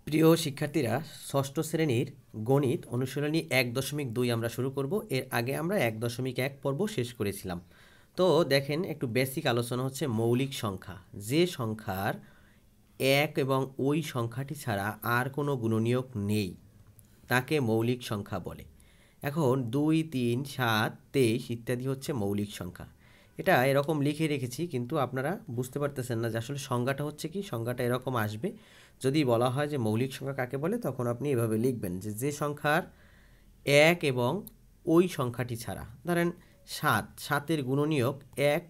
প্রিয় শিক্ষার্থীরা, ষষ্ঠ শ্রেণীর গণিত অনুশীলনী 1.2 আমরা শুরু করব। এর আগে আমরা 1.1 পর্ব শেষ করেছিলাম। তো দেখেন, একটু বেসিক আলোচনা হচ্ছে মৌলিক সংখ্যা। যে সংখ্যার এক এবং ওই সংখ্যাটি ছাড়া আর কোনো গুণনীয়ক নেই তাকে মৌলিক সংখ্যা বলে। এখন 2, 3, 7, 23 ইত্যাদি হচ্ছে মৌলিক সংখ্যা। এটা এরকম লিখে রেখেছি, কিন্তু আপনারা বুঝতে পারতেছেন না যে আসলে সংজ্ঞাটা হচ্ছে কি। সংজ্ঞাটা এরকম আসবে, যদি বলা হয় যে মৌলিক সংখ্যা কাকে বলে, তখন আপনি এভাবে লিখবেন যে যে সংখ্যার এক এবং ওই সংখ্যাটি ছাড়া, ধরেন 7, 7-এর গুণনীয়ক 1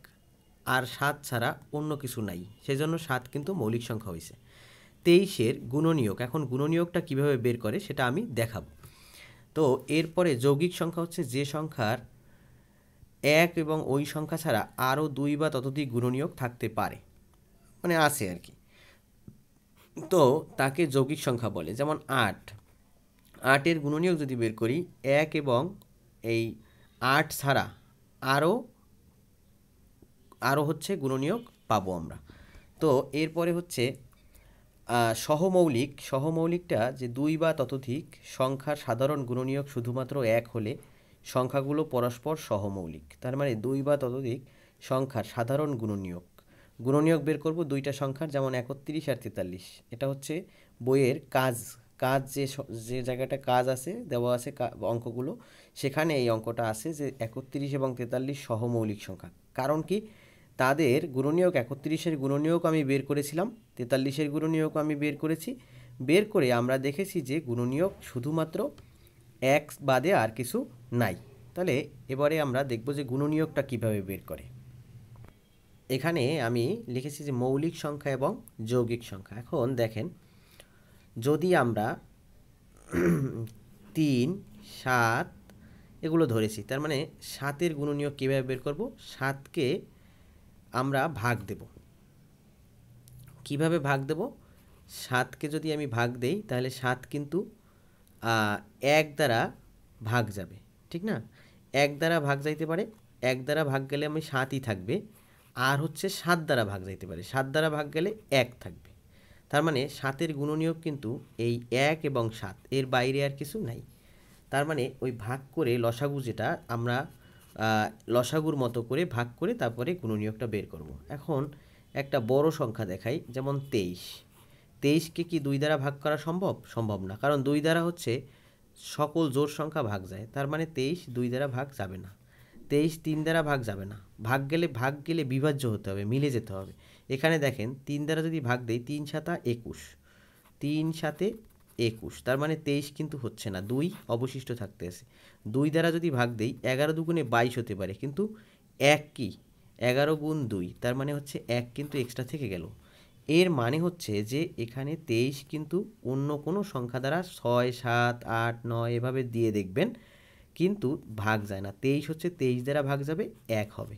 আর 7 ছাড়া অন্য কিছু নাই, সেজন্য 7 কিন্তু মৌলিক সংখ্যা হয়েছে। 23-এর গুণনীয়ক, এখন গুণনীয়কটা কিভাবে বের করে সেটা আমি দেখাবো। তো এরপরে যৌগিক সংখ্যা হচ্ছে যে সংখ্যার এক এবং ওই সংখ্যা ছাড়া আরও 2 বা ততোধিক গুণনীয়ক থাকতে পারে, মানে আছে আর কি, তো তাকে যৌগিক সংখ্যা বলে। যেমন 8, 8-এর গুণনীয়ক যদি বের করি, 1 এবং এই 8 ছাড়া আরও আরও হচ্ছে গুণনীয়ক পাবো আমরা। তো এরপরে হচ্ছে সহমৌলিক। সহমৌলিকটা যে 2 বা ততোধিক সংখ্যার সাধারণ গুণনীয়ক শুধুমাত্র 1 হলে সংখ্যাগুলো পরস্পর সহমৌলিক। তার মানে 2 বা ততোধিক সংখ্যার সাধারণ গুণনীয়ক বের করব দুইটা সংখ্যার, যেমন 31 আর 43। এটা হচ্ছে বইয়ের কাজ যে জায়গাটা কাজ আছে, দেওয়া আছে অঙ্কগুলো, সেখানে এই অঙ্কটা আছে যে 31 এবং 43 সহমৌলিক সংখ্যা। কারণ কি, তাদের গুণনীয়ক 31-এর গুণনীয়ক আমি বের করেছিলাম, 43-এর গুণনীয়ক আমি বের করেছি। বের করে আমরা দেখেছি যে গুণনীয়ক শুধুমাত্র এক বাদে আর কিছু নাই। তাহলে এবারে আমরা দেখব যে গুণনীয়কটা কিভাবে বের করে। এখানে আমি লিখেছি যে মৌলিক সংখ্যা এবং যৌগিক সংখ্যা। এখন দেখেন, যদি আমরা 3, 7 এগুলো ধরেছি, তার মানে 7-এর গুণনীয়ক কীভাবে বের করব? 7কে আমরা ভাগ দেব। কিভাবে ভাগ দেব? 7কে যদি আমি ভাগ দেই, তাহলে 7 কিন্তু 1 দ্বারা ভাগ যাবে, ঠিক না? 1 দ্বারা ভাগ যাইতে পারে, 1 দ্বারা ভাগ গেলে আমি 7ই থাকবে। আর হচ্ছে 7 দ্বারা ভাগ যাইতে পারে, 7 দ্বারা ভাগ গেলে 1 থাকবে। তার মানে 7-এর গুণনীয়ক কিন্তু এই 1 এবং 7, এর বাইরে আর কিছু নাই। তার মানে ওই ভাগ করে লসাগু, যেটা আমরা লসাগুর মতো করে ভাগ করে তারপরে গুণনীয়কটা বের করব। এখন একটা বড় সংখ্যা দেখাই, যেমন 23। 23কে কি 2 দ্বারা ভাগ করা সম্ভব না, কারণ 2 দ্বারা হচ্ছে সকল জোড় সংখ্যা ভাগ যায়। তার মানে 23 2 দ্বারা ভাগ যাবে না। 23 3 দ্বারা ভাগ যাবে না, ভাগ গেলে বিভাজ্য হতে হবে, মিলে যেতে হবে। এখানে দেখেন, 3 দ্বারা যদি ভাগ দেই, 3 7 21, 3 7 21, তার মানে 23 কিন্তু হচ্ছে না, 2 অবশিষ্ট থাকতে আছে। 2 দ্বারা যদি ভাগ দেই, 11 দুগুণে 22 হতে পারে, কিন্তু 1 কি 11 গুণ 2, তার মানে হচ্ছে 1 কিন্তু এক্সট্রা থেকে গেল। এর মানে হচ্ছে যে এখানে 23 কিন্তু অন্য কোনো সংখ্যা দ্বারা 6 7 8 9 এভাবে দিয়ে দেখবেন, কিন্তু ভাগ যায় না। 23 হচ্ছে 23 দ্বারা ভাগ যাবে, 1 হবে।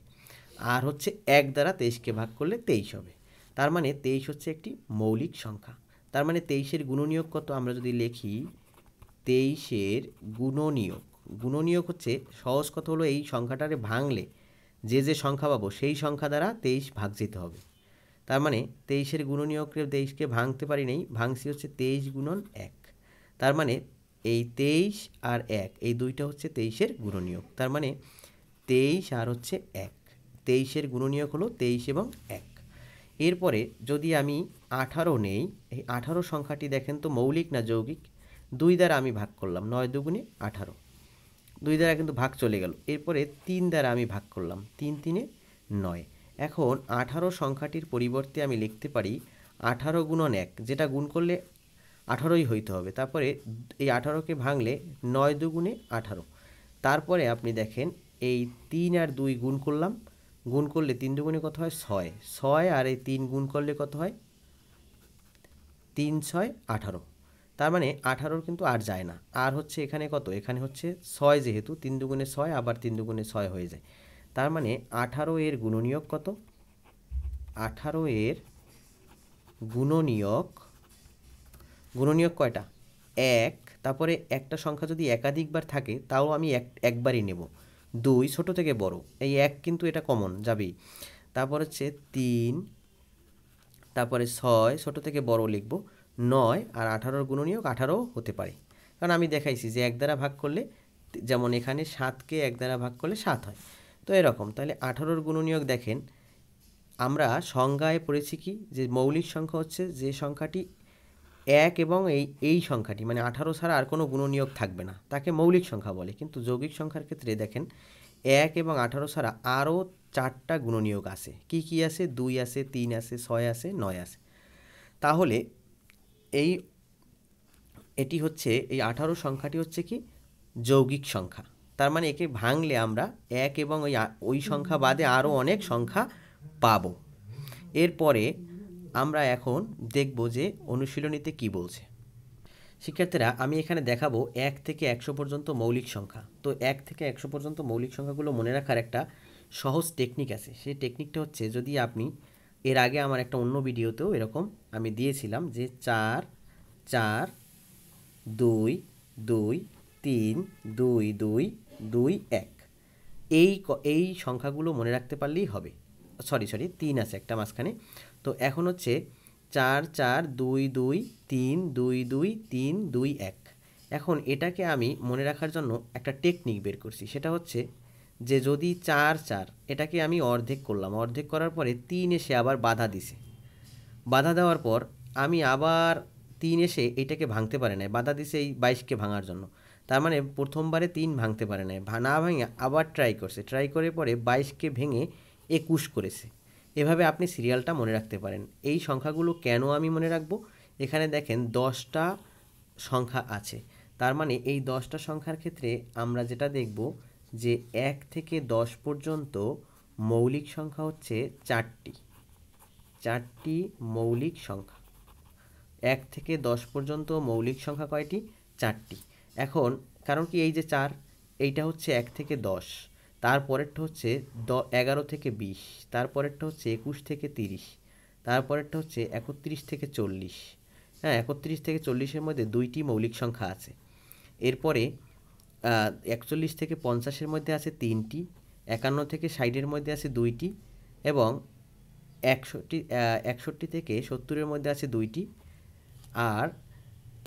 আর হচ্ছে 1 দ্বারা 23কে ভাগ করলে 23 হবে। তার মানে 23 হচ্ছে একটি মৌলিক সংখ্যা। তার মানে 23-এর গুণনীয়ক কত? আমরা যদি লিখি 23-এর গুণনীয়ক হচ্ছে, সহজ কথা হলো এই সংখ্যাটারে ভাঙলে যে সংখ্যা পাবো সেই সংখ্যা দ্বারা 23 ভাগ যেতে হবে। তার মানে 23-এর গুণনীয়ককে 23কে ভাঙতে পারি নাই, ভাঙছি হচ্ছে 23 গুণন 1। তার মানে এই 23 আর 1 এই দুইটা হচ্ছে 23-এর গুণনীয়ক। তার মানে 23 আর হচ্ছে 1, 23-এর গুণনীয়ক হলো 23 এবং 1। এরপরে যদি আমি 18 নেই, এই 18 সংখ্যাটি দেখেন তো মৌলিক না যৌগিক? 2 দ্বারা আমি ভাগ করলাম, 9 দুগুণে 18, 2 দ্বারা কিন্তু ভাগ চলে গেল। এরপরে 3 দ্বারা আমি ভাগ করলাম, 3 3-এ 9। এখন 18 সংখ্যাটির পরিবর্তে আমি লিখতে পারি 18 গুণন 1, যেটা গুণ করলে 18ই হইতে হবে। তারপরে এই 18কে ভাঙলে 9 দুগুণে 18। তারপরে আপনি দেখেন, এই 3 আর 2 গুণ করলাম, গুণ করলে 3 দুগুণে কত হয়? 6। 6 আর এই 3 গুণ করলে কত হয়? 3 6 18। তার মানে 18 কিন্তু আর যায় না। আর হচ্ছে এখানে কত? এখানে হচ্ছে 6, যেহেতু 3 দুগুণে 6, আবার 3 দুগুণে 6 হয়ে যায়। তার মানে 18 এর গুণনীয়ক কত? 18 এর গুণনীয়ক কয়টা? 1। তারপরে একটা সংখ্যা যদি একাধিকবার থাকে তাও আমি একবারই নেব। 2 ছোট থেকে বড়, এই 1 কিন্তু এটা কমন যাবেই। তারপর হচ্ছে 3, তারপরে 6 ছোট থেকে বড় লিখব, 9 আর 18-র গুণনীয়ক 18 হতে পারে, কারণ আমি দেখাইছি যে 1 দ্বারা ভাগ করলে, যেমন এখানে 7কে 1 দ্বারা ভাগ করলে 7 হয়, তো এরকম। তাহলে 18-র গুণনীয়ক দেখেন আমরা সংজ্ঞায় পড়েছি কি, যে মৌলিক সংখ্যা হচ্ছে যে সংখ্যাটি 1 এবং এই সংখ্যাটি মানে 18 ছাড়া আর কোনো গুণনীয়ক থাকবে না, তাকে মৌলিক সংখ্যা বলে। কিন্তু যৌগিক সংখ্যার ক্ষেত্রে দেখেন 1 এবং 18 ছাড়া আরও 4টা গুণনীয়ক আছে। কি কি আছে? 2 আছে, 3 আছে, 6 আছে, 9 আছে। তাহলে এটি হচ্ছে এই 18 সংখ্যাটি হচ্ছে কি যৌগিক সংখ্যা। তার মানে একে ভাঙলে আমরা 1 এবং ওই সংখ্যা বাদে আরও অনেক সংখ্যা পাবো। এরপরে আমরা এখন দেখব যে অনুশীলনীতে কি বলছে। শিক্ষার্থীরা, আমি এখানে দেখাবো 1 থেকে 100 পর্যন্ত মৌলিক সংখ্যা। তো 1 থেকে 100 পর্যন্ত মৌলিক সংখ্যাগুলো মনে রাখার একটা সহজ টেকনিক আছে। সেই টেকনিকটা হচ্ছে, যদি আপনি এর আগে আমার একটা অন্য ভিডিওতেও এরকম আমি দিয়েছিলাম যে 4 4 2 2 3 2 2 2 1, এই সংখ্যাগুলো মনে রাখতে পারলেই হবে। সরি 3 আছে একটা মাঝখানে। তো এখন হচ্ছে 4 4 2 2 3 2 2 3 2 1। এখন এটাকে আমি মনে রাখার জন্য একটা টেকনিক বের করছি, সেটা হচ্ছে যে যদি 4 4 এটাকে আমি অর্ধেক করলাম, অর্ধেক করার পরে 3 এসে আবার বাধা দিছে, বাধা দেওয়ার পর আমি আবার 3 এসে এটাকে ভাঙতে পারে নাই, বাধা দিছে এই 22কে ভাঙার জন্য। তার মানে প্রথমবারে 3 ভাঙতে পারে নাই, না ভাঙে আবার ট্রাই করছে, ট্রাই করে পরে 22কে ভেঙে 21 করেছে। এভাবে আপনি সিরিয়ালটা মনে রাখতে পারেন। এই সংখ্যাগুলো কেন আমি মনে রাখবো? এখানে দেখেন 10টা সংখ্যা আছে, তার মানে এই 10টা সংখ্যার ক্ষেত্রে আমরা যেটা দেখব যে 1 থেকে 10 পর্যন্ত মৌলিক সংখ্যা হচ্ছে 4টি মৌলিক সংখ্যা। 1 থেকে 10 পর্যন্ত মৌলিক সংখ্যা কয়টি? 4টি। এখন কারণ কি, এই যে 4, এইটা হচ্ছে 1 থেকে 10, তারপরেরটা হচ্ছে 11 থেকে 20, তারপরেরটা হচ্ছে 21 থেকে 30, তারপরেরটা হচ্ছে 31 থেকে 40। হ্যাঁ, 31 থেকে 40-এর মধ্যে 2টি মৌলিক সংখ্যা আছে। এরপরে 41 থেকে 50-এর মধ্যে আছে 3টি, 51 থেকে 60-এর মধ্যে আছে 2টি, এবং 61 থেকে 70-এর মধ্যে আছে 2টি, আর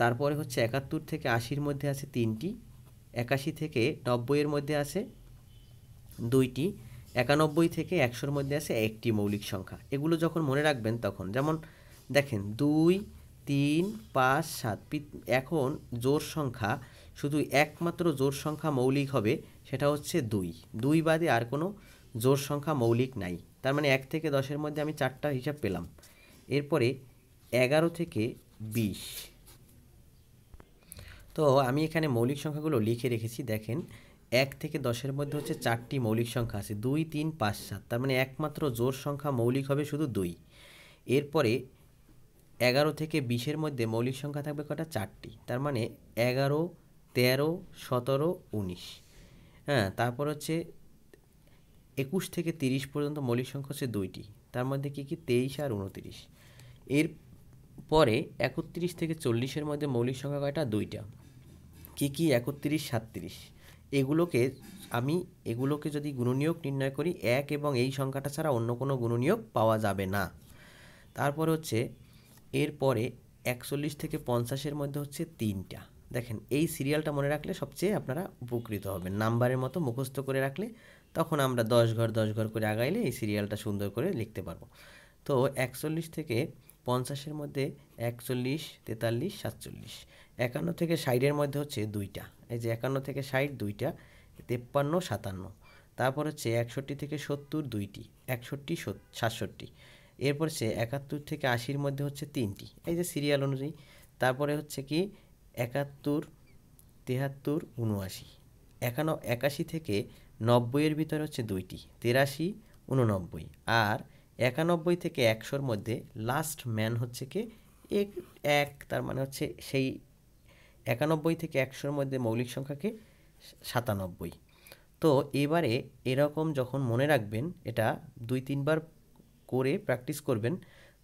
তারপরে হচ্ছে 71 থেকে 80-এর মধ্যে আছে 3টি, 81 থেকে 90-এর মধ্যে আছে 2টি, 91 থেকে 100-এর মধ্যে আছে 1টি মৌলিক সংখ্যা। এগুলো যখন মনে রাখবেন তখন, যেমন দেখেন 2 3 5 7, এখন জোড় সংখ্যা শুধু একমাত্র জোড় সংখ্যা মৌলিক হবে, সেটা হচ্ছে 2 বাদে আর কোনো জোড় সংখ্যা মৌলিক নাই। তার মানে 1 থেকে 10-এর মধ্যে আমি 4টা হিসাব পেলাম। এরপরে 11 থেকে 20। তো আমি এখানে মৌলিক সংখ্যাগুলো লিখে রেখেছি। দেখেন 1 থেকে 10-এর মধ্যে হচ্ছে 4টি মৌলিক সংখ্যা আছে, 2 3 5 7, তার মানে একমাত্র জোড় সংখ্যা মৌলিক হবে শুধু 2। এরপরে 11 থেকে 20-এর মধ্যে মৌলিক সংখ্যা থাকবে কটা? 4টি, তার মানে 11 13 17 19। হ্যাঁ, তারপর হচ্ছে 21 থেকে 30 পর্যন্ত মৌলিক সংখ্যা হচ্ছে 2টি, তার মধ্যে কি কি? 23 আর 29। এর পরে 31 থেকে 40-এর মধ্যে মৌলিক সংখ্যা কয়টা? 2টা। কি কি? 31 37। এগুলোকে যদি গুণনীয়ক নির্ণয় করি, 1 এবং এই সংখ্যাটা ছাড়া অন্য কোনো গুণনীয়ক পাওয়া যাবে না। তারপর হচ্ছে এরপরে 41 থেকে 50-এর মধ্যে হচ্ছে 3টা। দেখেন এই সিরিয়ালটা মনে রাখলে সবচেয়ে আপনারা উপকৃত হবেন। নাম্বারের মতো মুখস্থ করে রাখলে তখন আমরা 10 ঘর 10 ঘর করে আগাইলে এই সিরিয়ালটা সুন্দর করে লিখতে পারবো। তো 41 থেকে 50-এর মধ্যে 41 43 47। 51 থেকে 60-এর মধ্যে হচ্ছে 2টা, এই যে 51 থেকে 60 2টা, 53 57। তারপর হচ্ছে 61 থেকে 70 2টি, 61 67। এরপর সে 71 থেকে 80-এর মধ্যে হচ্ছে 3টি, এই যে সিরিয়াল অনুযায়ী। তারপরে হচ্ছে কি 71 73 79। 81 থেকে 90-এর ভিতরে হচ্ছে 2টি, 83 89। আর 91 থেকে 100-এর মধ্যে লাস্ট ম্যান হচ্ছে কি 1, তার মানে হচ্ছে সেই 91 থেকে 100-এর মধ্যে মৌলিক সংখ্যাকে 97। তো এবারে এরকম যখন মনে রাখবেন, এটা 2-3 বার করে প্র্যাকটিস করবেন,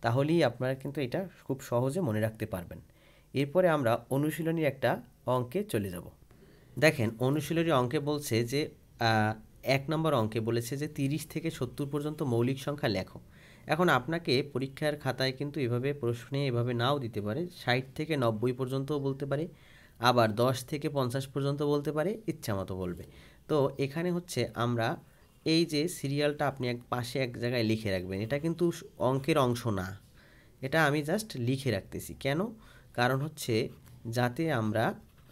তাহলেই আপনারা কিন্তু এটা খুব সহজে মনে রাখতে পারবেন। এরপরে আমরা অনুশীলনীর একটা অঙ্কে চলে যাব। দেখেন অনুশীলনী অঙ্কে বলছে যে 1 নম্বর অঙ্কে বলেছে যে 30 থেকে 70 পর্যন্ত মৌলিক সংখ্যা লেখো। এখন আপনাকে পরীক্ষার খাতায় কিন্তু এভাবে প্রশ্নে এভাবে নাও দিতে পারে, 60 থেকে 90 পর্যন্তও বলতে পারে, আবার 10 থেকে 50 পর্যন্ত বলতে পারে, ইচ্ছা মতো বলবে। তো এখানে হচ্ছে আমরা এই যে সিরিয়ালটা আপনি এক পাশে এক জায়গায় লিখে রাখবেন, এটা কিন্তু অঙ্কের অংশ না, এটা আমি জাস্ট লিখে রাখতেছি। কেন? কারণ হচ্ছে যাতে আমরা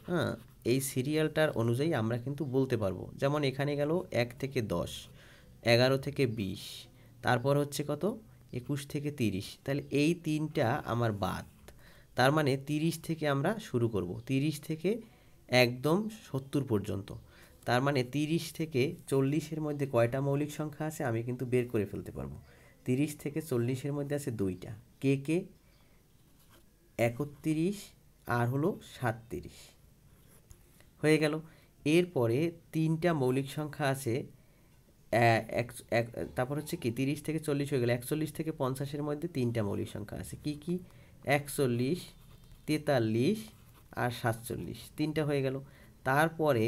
হ্যাঁ এই সিরিয়ালটার অনুযায়ী আমরা কিন্তু বলতে পারবো। যেমন এখানে গেল 1 থেকে 10, 11 থেকে 20, তারপর হচ্ছে কত 21 থেকে 30, তাহলে এই তিনটা আমার বাদ। তার মানে 30 থেকে আমরা শুরু করব, 30 থেকে একদম 70 পর্যন্ত। তার মানে 30 থেকে 40-এর মধ্যে কয়টা মৌলিক সংখ্যা আছে আমি কিন্তু বের করে ফেলতে পারবো। 30 থেকে 40-এর মধ্যে আছে দুইটা, কে কে? 31 আর হলো 37, হয়ে গেল। এরপরে তিনটা মৌলিক সংখ্যা আছে, তারপর হচ্ছে কি 30 থেকে 40 হয়ে গেল, 41 থেকে 50-এর মধ্যে তিনটা মৌলিক সংখ্যা আছে, কি কি? 41, 43 আর 47, তিনটা হয়ে গেল। তারপরে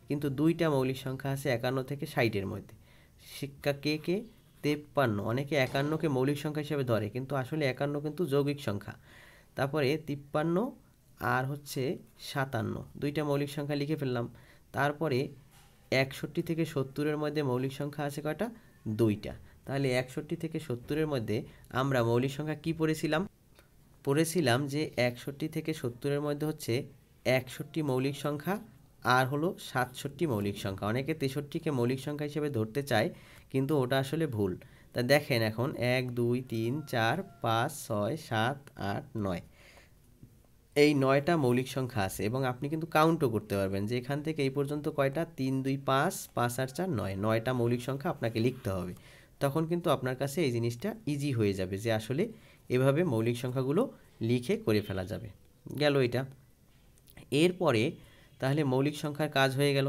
কিন্তু দুইটা মৌলিক সংখ্যা আছে 51 থেকে 60-এর মধ্যে, শিক্ষা কে কে? 53, অনেকে 51-কে মৌলিক সংখ্যা হিসেবে ধরে, কিন্তু আসলে 51 কিন্তু যৌগিক সংখ্যা। তারপরে 53 আর হচ্ছে 57, দুইটা মৌলিক সংখ্যা লিখে ফেললাম। তারপরে 61 থেকে 70-এর মধ্যে মৌলিক সংখ্যা আছে কয়টা? দুইটা। তাহলে 61 থেকে 70-এর মধ্যে আমরা মৌলিক সংখ্যা কি পড়েছিলাম যে 61 থেকে 70-এর মধ্যে হচ্ছে 61 মৌলিক সংখ্যা আর হলো 67 মৌলিক সংখ্যা। অনেকে 63-কে মৌলিক সংখ্যা হিসেবে ধরতে চায়, কিন্তু ওটা আসলে ভুল। তা দেখেন এখন 1 2 3 4 5 6 7 8 9, এই 9টা মৌলিক সংখ্যা আছে, এবং আপনি কিন্তু কাউন্টও করতে পারবেন যে এখান থেকে এই পর্যন্ত কয়টা, 3 2 5, 5 আর 4 9, 9টা মৌলিক সংখ্যা আপনাকে লিখতে হবে। তখন কিন্তু আপনার কাছে এই জিনিসটা ইজি হয়ে যাবে যে আসলে এভাবে মৌলিক সংখ্যাগুলো লিখে করে ফেলা যাবে। গেল এটা। এরপরে তাহলে মৌলিক সংখ্যার কাজ হয়ে গেল।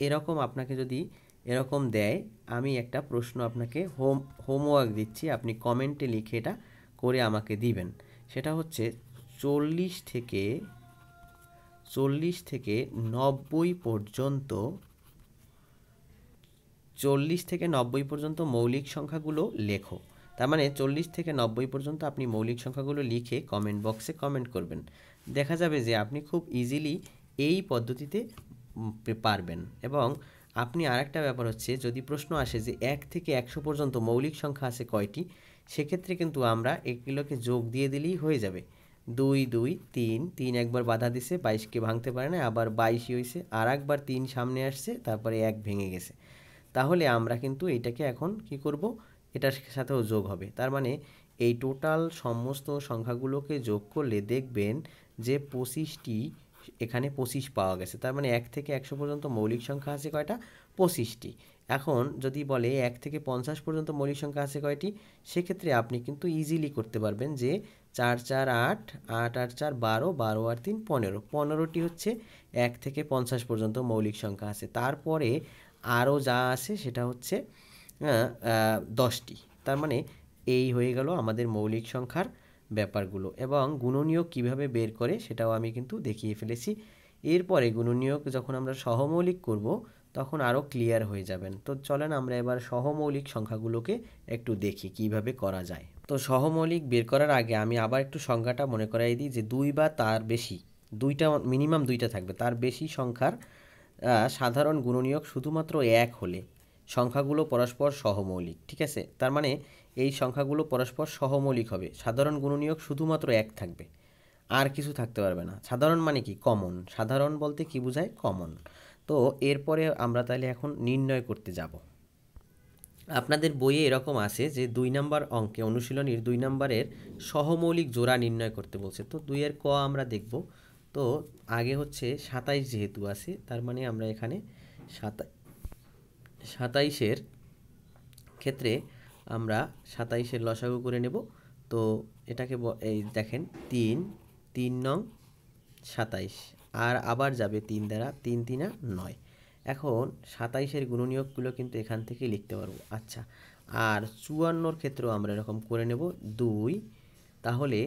এরকম আপনাকে যদি এরকম দেয়, আমি একটা প্রশ্ন আপনাকে হোমওয়ার্ক দিচ্ছি, আপনি কমেন্টে লিখে এটা করে আমাকে দিবেন। সেটা হচ্ছে 40 থেকে 90 পর্যন্ত, 40 থেকে 90 পর্যন্ত মৌলিক সংখ্যাগুলো লেখো। তার মানে 40 থেকে 90 পর্যন্ত আপনি মৌলিক সংখ্যাগুলো লিখে কমেন্ট বক্সে কমেন্ট করবেন। দেখা যাবে যে আপনি খুব ইজিলি এই পদ্ধতিতে পারবেন। এবং আপনি আরেকটা ব্যাপার হচ্ছে, যদি প্রশ্ন আসে যে 1 থেকে 100 পর্যন্ত মৌলিক সংখ্যা আছে কয়টি, সেক্ষেত্রে কিন্তু আমরা এগুলোকে যোগ দিয়ে দিলেই হয়ে যাবে। 2 2 3, 3 একবার বাধা দিছে, 22কে ভাঙতে পারে না, আবার 22ই হয়েছে, আর একবার 3 সামনে আসছে, তারপরে 1 ভেঙে গেছে। তাহলে আমরা কিন্তু এইটাকে এখন কি করব, এটার সাথেও যোগ হবে। তার মানে এই টোটাল সমস্ত সংখ্যাগুলোকে যোগ করলে দেখবেন যে 25টি, এখানে 25 পাওয়া গেছে। তার মানে 1 থেকে 100 পর্যন্ত মৌলিক সংখ্যা আছে কয়টা? 25টি। এখন যদি বলে 1 থেকে 50 পর্যন্ত মৌলিক সংখ্যা আছে কয়টি, সেক্ষেত্রে আপনি কিন্তু ইজিলি করতে পারবেন যে 4 4 8, 8 8 4 12, 12 আর 3 15, 15টি হচ্ছে 1 থেকে 50 পর্যন্ত মৌলিক সংখ্যা আছে। তারপরে আরও যা আছে সেটা হচ্ছে 10টি। তার মানে এই হয়ে গেল আমাদের মৌলিক সংখ্যার ব্যাপারগুলো। এবং গুণনীয়ক কিভাবে বের করে সেটাও আমি কিন্তু দেখিয়ে ফেলেছি। এরপরে গুণনীয়ক যখন আমরা সহমৌলিক করব তখন আরও ক্লিয়ার হয়ে যাবেন। তো চলেন আমরা এবার সহমৌলিক সংখ্যাগুলোকে একটু দেখি কিভাবে করা যায়। তো সহমৌলিক বের করার আগে আমি আবার একটু সংখ্যাটা মনে করাই দিই যে 2 বা তার বেশি, দুইটা মিনিমাম দুইটা থাকবে, তার বেশি সংখ্যার সাধারণ গুণনীয়ক শুধুমাত্র 1 হলে সংখ্যাগুলো পরস্পর সহমৌলিক। ঠিক আছে? তার মানে এই সংখ্যাগুলো পরস্পর সহমৌলিক হবে, সাধারণ গুণনীয়ক শুধুমাত্র 1 থাকবে, আর কিছু থাকতে পারবে না। সাধারণ মানে কি? কমন। সাধারণ বলতে কি বোঝায়? কমন। তো এরপরে আমরা তাহলে এখন নির্ণয় করতে যাব। আপনাদের বইয়ে এরকম আছে যে 2 নম্বর অঙ্কে, অনুশীলনীর 2 নম্বরের সহমৌলিক জোড়া নির্ণয় করতে বলছে। তো 2-এর ক আমরা দেখব। তো আগে হচ্ছে 27 যেহেতু আছে, তার মানে আমরা এখানে 27-এর ক্ষেত্রে আমরা 27-এর লসাগু করে নেব। তো এটাকে এই দেখেন 3 3 নং 27, আর আবার যাবে 3 দ্বারা, 3 3 9। এখন 27-এর গুণনীয়কগুলো কিন্তু এখান থেকে লিখতে পারবো। আচ্ছা, আর 54-র ক্ষেত্রেও আমরা এরকম করে নেব 2। তাহলে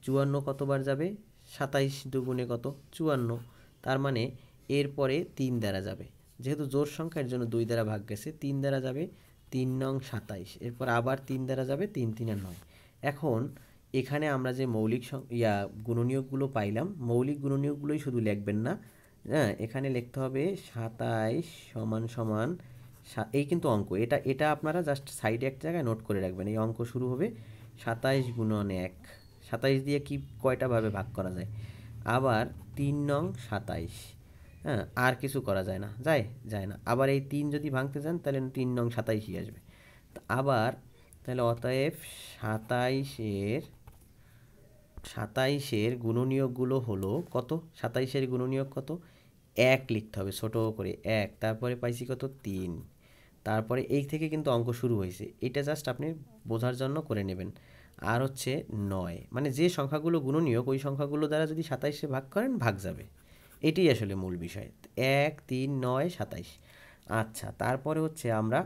54 কতবার যাবে? 27 দুগুণে কত? 54। তার মানে এরপরে 3 দ্বারা যাবে, যেহেতু জোড় সংখ্যার জন্য 2 দ্বারা ভাগ গেছে, 3 দ্বারা যাবে, 3 নং 27, এরপর আবার 3 দ্বারা যাবে, 3 3 9। এখন এখানে আমরা যে মৌলিক গুণনীয়কগুলো পাইলাম, মৌলিক গুণনীয়কগুলোই শুধু লিখবেন না, হ্যাঁ, এখানে লিখতে হবে 27 সমান সমান এই কিন্তু অঙ্ক, এটা এটা আপনারা জাস্ট সাইডে এক জায়গায় নোট করে রাখবেন। এই অঙ্ক শুরু হবে 27 গুণন 1, 27 দিয়ে কি কয়টা ভাবে ভাগ করা যায়। আবার 3 নং 27, হ্যাঁ, আর কিছু করা যায় না, যায় না। আবার এই 3 যদি ভাঙতে যান তাহলে 3 নং 27ই আসবে। আবার তাহলে অতএব 27-এর গুণনীয়কগুলো হলো কত? 27-এর গুণনীয়ক কত? 1 লিখতে হবে ছোট করে 1, তারপরে পাইছি কত? 3, তারপরে এই থেকে কিন্তু অঙ্ক শুরু হয়েছে। এটা জাস্ট আপনি বোঝার জন্য করে নেবেন। আর হচ্ছে 9, মানে যে সংখ্যাগুলো গুণনীয়ক ওই সংখ্যাগুলো দ্বারা যদি 27-এ ভাগ করেন ভাগ যাবে, এটাই আসলে মূল বিষয়। 1 3 9 27। আচ্ছা, তারপরে হচ্ছে আমরা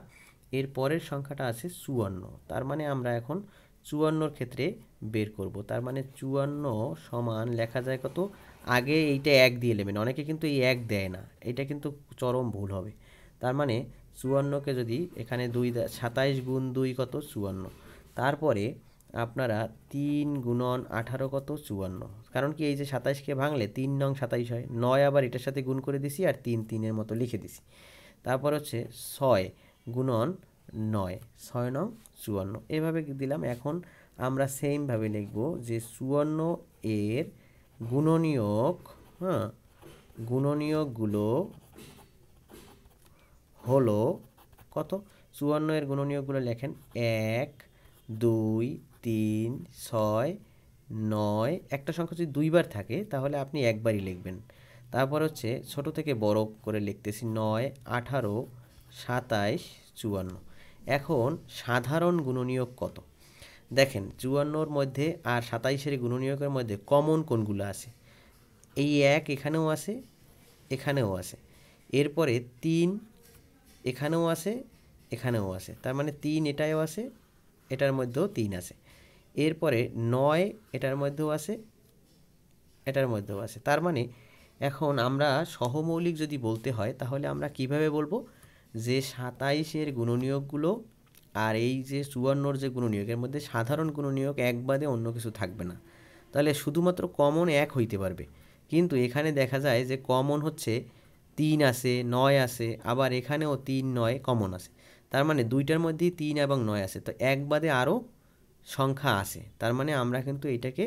এর পরের সংখ্যাটা আছে 54, তার মানে আমরা এখন 54-র ক্ষেত্রে বের করব। তার মানে 54 সমান লেখা যায় কত? আগে এইটা 1 দিয়ে নেবেন, অনেকে কিন্তু এই 1 দেয় না, এটা কিন্তু চরম ভুল হবে। তার মানে 54-কে যদি এখানে 27 গুণ 2 কত? 54। তারপরে আপনারা 3 গুণন 18 কত? 54। কারণ কি, এই যে 27-কে ভাঙলে 3 নং 27 হয়, 9 আবার এটার সাথে গুণ করে দিছি আর 3 3-এর মতো লিখে দিছি। তারপর হচ্ছে 6 গুণন 9, 6 নং 54, এভাবে দিলাম। এখন আমরা সেমভাবে লিখব যে 54 এর গুণনীয়ক, হ্যাঁ, গুণনীয়কগুলো হলো কত? 54 এর গুণনীয়কগুলো লেখেন 1 2 3 6 9। একটা সংখ্যা যদি দুইবার থাকে তাহলে আপনি একবারই লিখবেন। তারপর হচ্ছে ছোট থেকে বড় করে লিখতেছি 9 18 27 54। এখন সাধারণ গুণনীয়ক কত? দেখেন 54-র মধ্যে আর 27-এর গুণনীয়কের মধ্যে কমন কোনগুলো আছে? এই 1 এখানেও আছে, এখানেও আছে। এরপরে 3 এখানেও আছে, এখানেও আছে, তার মানে 3 এটাও আছে, এটার মধ্যেও 3 আছে। এরপরে 9 এটার মধ্যেও আছে, এটার মধ্যেও আছে। তার মানে এখন আমরা সহমৌলিক যদি বলতে হয় তাহলে আমরা কিভাবে বলবো? যে 27-এর গুণনীয়কগুলো আর এই যে 54-র যে গুণনীয়ক, এর মধ্যে সাধারণ গুণনীয়ক এক বাদে অন্য কিছু থাকবে না, তাহলে শুধুমাত্র কমন 1 হইতে পারবে। কিন্তু এখানে দেখা যায় যে কমন হচ্ছে 3 আছে, 9 আছে, আবার এখানেও 3 9 কমন আছে। তার মানে দুইটার মধ্যেই 3 এবং 9 আছে, তো এক বাদে আরও সংখ্যা আছে। তার মানে আমরা কিন্তু এটাকে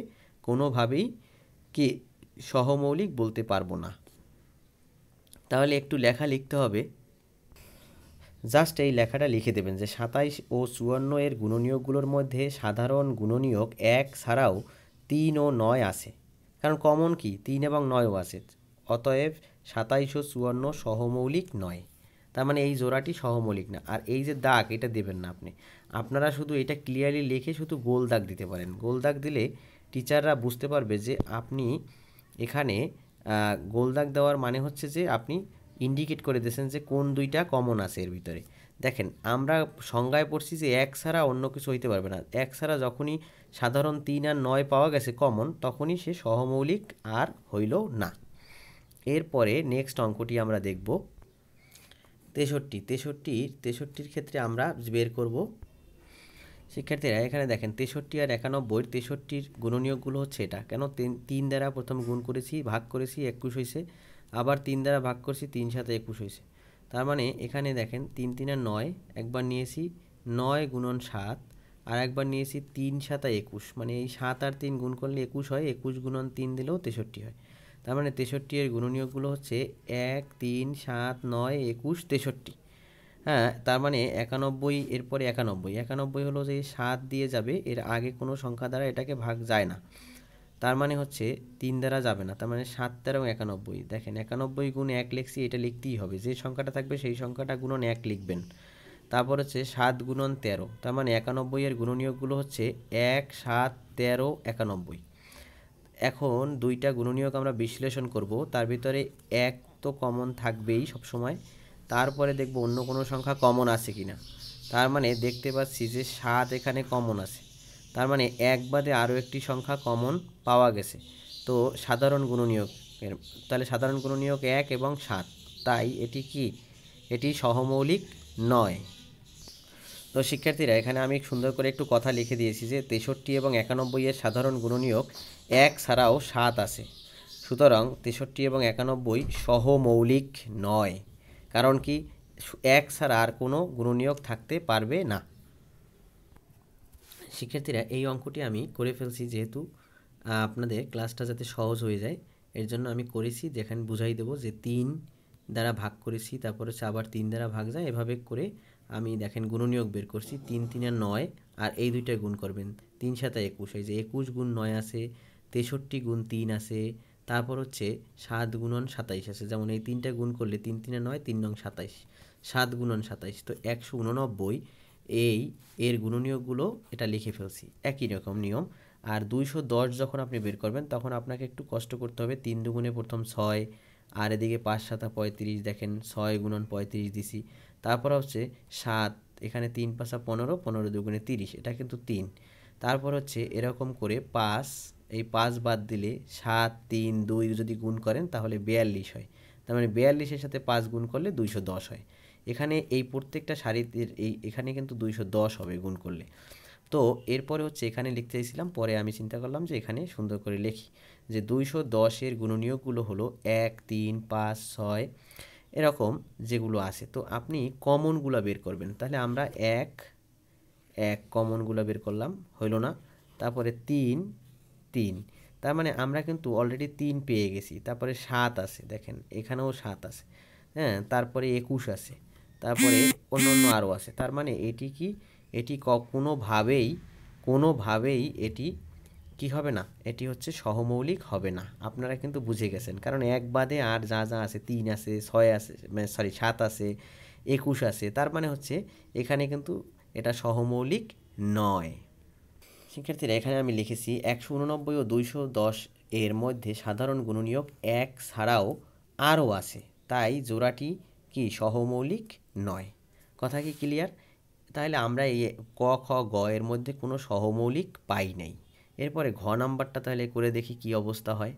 কোনোভাবেই কি সহমৌলিক বলতে পারবো না। তাহলে একটু লেখা লিখতে হবে, জাস্ট এই লেখাটা লিখে দেবেন যে 27 ও 54 এর গুণনীয়কগুলোর মধ্যে সাধারণ গুণনীয়ক 1 ছাড়াও 3 ও 9 আছে, কারণ কমন কি 3 এবং 9ও আছে। অতএব 27 ও 54 সহমৌলিক নয়। তার মানে এই জোড়াটি সহমৌলিক না। আর এই যে দাগ, এটা দেবেন না আপনি, আপনারা শুধু এটা ক্লিয়ারলি লিখে শুধু গোল দাগ দিতে পারেন। গোল দাগ দিলে টিচাররা বুঝতে পারবে যে আপনি এখানে গোল দাগ দেওয়ার মানে হচ্ছে যে আপনি ইন্ডিকেট করে দিয়েছেন যে কোন দুইটা কমন আছে এর ভিতরে। দেখেন আমরা সংজ্ঞায় পড়ছি যে 1 ছাড়া অন্য কিছু হইতে পারবে না। 1 ছাড়া যখনই সাধারণ 3 আর 9 পাওয়া গেছে কমন, তখনই সে সহমৌলিক আর হইল না। এরপরে নেক্সট অঙ্কটি আমরা দেখব 63-র ক্ষেত্রে আমরা বের করব। শিক্ষার্থীরা এখানে দেখেন 63 আর 91, 63-র গুণনীয়কগুলো হচ্ছে এটা। কেন 3 দ্বারা প্রথম গুণ করেছি, ভাগ করেছি, 21 হয়েছে, আবার 3 দ্বারা ভাগ করছি, 3 7 21 হয়েছে। তার মানে এখানে দেখেন 3 3 আর 9, একবার নিয়েছি 9 গুণন 7, আর একবার নিয়েছি 3 7 21, মানে এই 7 আর 3 গুণ করলে 21 হয়, 21 গুণন 3 দিলেও 63 হয়। তার মানে 63 এর গুণনীয়কগুলো হচ্ছে 1 3 7 9 21 63। হ্যাঁ, তার মানে 91, এরপরে 91 হলো যে 7 দিয়ে যাবে, এর আগে কোনো সংখ্যা দ্বারা এটাকে ভাগ যায় না, তার মানে হচ্ছে 3 দ্বারা যাবে না। তার মানে 7 13 91। দেখেন 91 গুণ 1 লিখছি, এটা লিখতেই হবে, যে সংখ্যাটা থাকবে সেই সংখ্যাটা গুণন 1 লিখবেন। তারপর হচ্ছে 7 গুণন 13, তার মানে 91 এর গুণনীয়কগুলো হচ্ছে 1 7 13 91। এখন দুইটা গুণনীয়ক আমরা বিশ্লেষণ করব, তার ভিতরে 1 তো কমন থাকবেই সবসময়, তারপরে দেখব অন্য কোনো সংখ্যা কমন আছে কিনা। তার মানে দেখতে পাচ্ছি যে 7 এখানে কমন আছে, তার মানে 1 বাদে আরও একটি সংখ্যা কমন পাওয়া গেছে। তো সাধারণ গুণনীয়কের, তাহলে সাধারণ গুণনীয়ক 1 এবং 7, তাই এটি কি, এটি সহমৌলিক নয়। তো শিক্ষার্থীরা এখানে আমি সুন্দর করে একটু কথা লিখে দিয়েছি যে 63 এবং 91 এর সাধারণ গুণনীয়ক 1 ছাড়াও 7 আছে। সুতরাং 63 এবং 91 সহমৌলিক নয়। কারণ কি 1 ছাড়া আর কোনো গুণনীয়ক থাকতে পারবে না। শিক্ষার্থীরা এই অঙ্কটি আমি করে ফেলছি, যেহেতু আপনাদের ক্লাসটা যাতে সহজ হয়ে যায় এর জন্য আমি করেছি। যেখানে বুঝাই দেবো যে 3 দ্বারা ভাগ করেছি, তারপরে হচ্ছে আবার 3 দ্বারা ভাগ যায়, এভাবে করে আমি দেখেন গুণনীয়ক বের করছি। 3 3 আর 9, আর এই দুইটা গুণ করবেন। 3 7 21, এই যে 21 গুণ 9 আছে, 63 গুণ 3 আছে, তারপর হচ্ছে 7 গুণন 27 আছে। যেমন এই 3টা গুণ করলে 3 3 9, 3 9 27, 7 গুণন 27, তো 189 এর গুণনীয়কগুলো এটা লিখে ফেলছি। একই রকম নিয়ম। আর 210 যখন আপনি বের করবেন তখন আপনাকে একটু কষ্ট করতে হবে। 3 দুগুণে প্রথম 6, আর এদিকে 5 7 35, দেখেন 6 গুণন 35 দিছি। তারপর হচ্ছে 7, এখানে 3 5 15, 15 দুগুণে 30, এটা কিন্তু 3। তারপর হচ্ছে এরকম করে 5, এই 5 বাদ দিলে 7 3 2 যদি গুণ করেন তাহলে 42 হয়। তার মানে 42-এর সাথে 5 গুণ করলে 210 হয়। এখানে এই প্রত্যেকটা সারিতে এখানে কিন্তু 210 হবে গুণ করলে। তো এরপরে হচ্ছে এখানে লিখতে চাইছিলাম, পরে আমি চিন্তা করলাম যে এখানে সুন্দর করে লিখি যে 210-এর গুণনীয়কগুলো হলো 1 3 5 6 এরকম যেগুলো আছে। তো আপনি কমনগুলো বের করবেন। তাহলে আমরা 1 কমনগুলো বের করলাম, হইল না। তারপরে 3 3, তার মানে আমরা কিন্তু অলরেডি 3 পেয়ে গেছি। তারপরে 7 আছে, দেখেন এখানেও 7 আছে, হ্যাঁ। তারপরে 21 আছে, তারপরে অন্য আরও আছে। তার মানে এটি কি, এটি কোনোভাবেই এটি কি হবে না, এটি হচ্ছে সহমৌলিক হবে না। আপনারা কিন্তু বুঝে গেছেন, কারণ এক বাদে আর যা যা আছে, 3 আছে, 6 আছে, সরি 7 আছে, 21 আছে, তার মানে হচ্ছে এখানে কিন্তু এটা সহমৌলিক নয়। শিক্ষার্থীরা এখানে আমি লিখেছি 189 ও 210 এর মধ্যে সাধারণ গুণনীয়ক 1 ছাড়াও আরও আছে, তাই জোড়াটি কি সহমৌলিক নয়। কথা কি ক্লিয়ার? তাহলে আমরা এই ক খ গ এর মধ্যে কোনো সহমৌলিক পাই নাই। এরপরে ঘ নাম্বারটা তাহলে করে দেখি কি অবস্থা হয়।